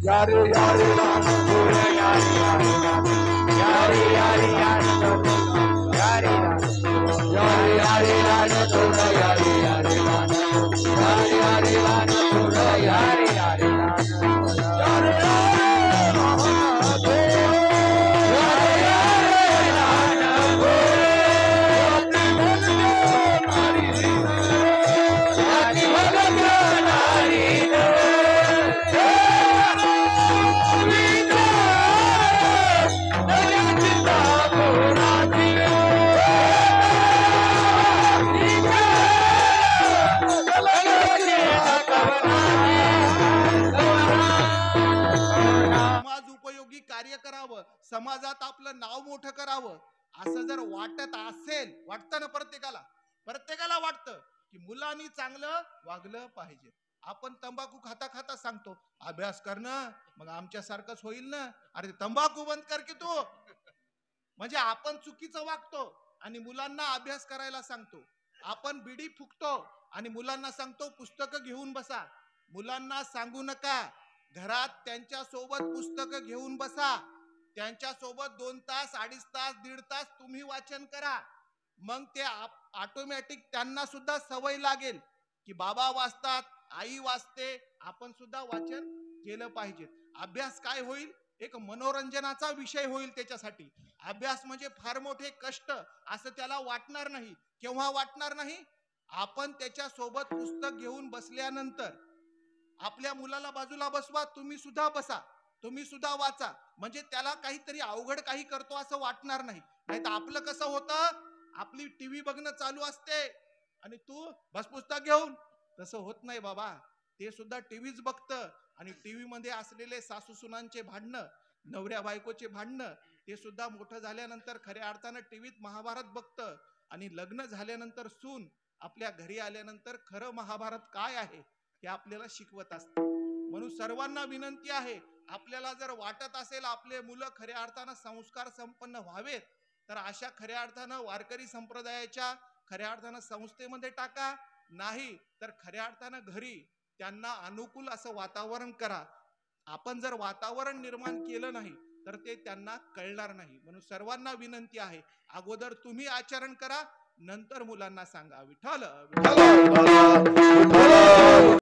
यारे यारे रान गोरे यारे यारे यारे यारे यारे यारे यारे यारे रान गोरे यारे यारे यारे यारे रान गोरे यारे यारे यारे कार्य करावं, समाजात आपलं नाव मोठं करावं असं जर वाटत असेल, वाटतं ना प्रत्येकाला वाटतं की मुलांनी चांगलं वागलं पाहिजे. आपण तंबाखू खाता खाता सांगतो अभ्यास करणं, मग आमच्यासारखंच होईल ना. अरे तंबाखू बंद कर की तू. म्हणजे आपण चुकीचं वागतो आणि मुलांना अभ्यास करायला सांगतो. आपण बिडी फुकतो आणि मुलांना सांगतो पुस्तकं घेऊन बसा. मुलांना सांगू नका, घरात त्यांच्या सोबत पुस्तकं घेऊन बसा. त्यांच्या सोबत 2 तास 2.5 तास 1.5 तास तुम्ही वाचन करा. मग ते ऑटोमॅटिक त्यांना सुद्धा सवय लागेल की बाबा वाचतात, आई वाचते, आपण सुद्धा वाचन केलं पाहिजे. अभ्यास काय होईल, एक मनोरंजनाचा विषय होईल. त्याच्यासाठी अभ्यास म्हणजे फार मोठे कष्ट असं त्याला वाटणार नाही. केव्हा वाटणार नाही, आपण त्याच्या सोबत पुस्तक घेऊन बसल्यानंतर. आपल्या मुलाला बाजूला बसवा, तुम्ही सुद्धा बसा, तुम्ही सुद्धा वाचा, म्हणजे त्याला काहीतरी अवघड काही करतो असं वाटणार नाही. नाही तर आपलं कसं होतं, आपली टीव्ही बघणं चालू असते आणि तू बस पुस्तक घेऊन. तसं होत नाही बाबा. ते सुद्धा टीव्हीच बघतं आणि टीव्ही मध्ये असलेले सासू सुनांचे भांडणं, नवऱ्या बायकोचे भांडणं, ते सुद्धा मोठं झाल्यानंतर खऱ्या अर्थानं टीव्हीत महाभारत बघतं. आणि लग्न झाल्यानंतर सून आपल्या घरी आल्यानंतर खरं महाभारत काय आहे हे आपल्याला शिकवत असते. म्हणून सर्वांना विनंती आहे, आपल्याला जर वाटत असेल आपले मुलं खऱ्या अर्थानं संस्कार संपन्न व्हावेत, तर अशा खऱ्या अर्थानं वारकरी संप्रदायाच्या खऱ्या अर्थानं संस्थेमध्ये टाका. नाही तर खऱ्या अर्थानं घरी त्यांना अनुकूल असं वातावरण करा. आपण जर वातावरण निर्माण केलं नाही तर ते त्यांना कळणार नाही. म्हणून सर्वांना विनंती आहे, अगोदर तुम्ही आचरण करा, नंतर मुलांना सांगा. विठ्ठल.